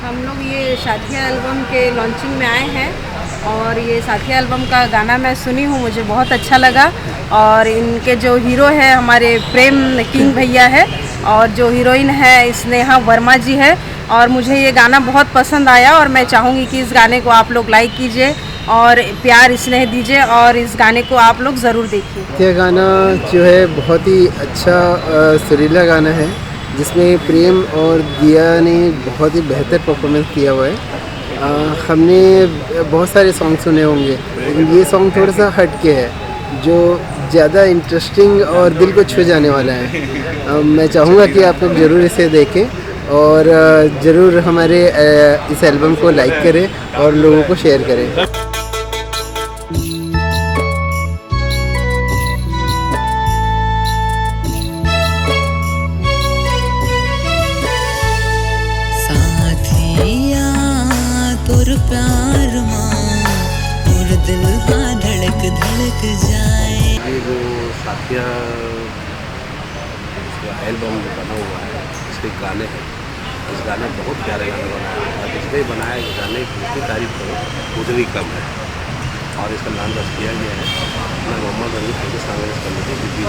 हम लोग ये साथिया एल्बम के लॉन्चिंग में आए हैं और ये साथिया एल्बम का गाना मैं सुनी हूँ, मुझे बहुत अच्छा लगा। और इनके जो हीरो है हमारे प्रेम किंग भैया है और जो हीरोइन है स्नेहा वर्मा जी है। और मुझे ये गाना बहुत पसंद आया और मैं चाहूँगी कि इस गाने को आप लोग लाइक कीजिए और प्यार स्नेह दीजिए और इस गाने को आप लोग ज़रूर देखिए। ये गाना जो है बहुत ही अच्छा सुरीला गाना है जिसमें प्रेम और दिया ने बहुत ही बेहतर परफॉर्मेंस किया हुआ है। हमने बहुत सारे सॉन्ग सुने होंगे लेकिन ये सॉन्ग थोड़ा सा हट के है जो ज़्यादा इंटरेस्टिंग और दिल को छू जाने वाला है। मैं चाहूँगा कि आप लोग ज़रूर इसे देखें और ज़रूर हमारे इस एल्बम को लाइक करें और लोगों को शेयर करें। साथिया तोर प्यार माँ और दिल हाँ धड़क धड़क जाए। ये जो साथिया एल्बम बना हुआ है इसके गाने हैं, इस गाने बहुत प्यारे गाने बनाए हैं और जिसने बनाया इस गाने की जितनी तारीफ करो उतनी कम है। और इसका नाम दर्ज किया गया है मैं मोहम्मद अली सामने कमेटी की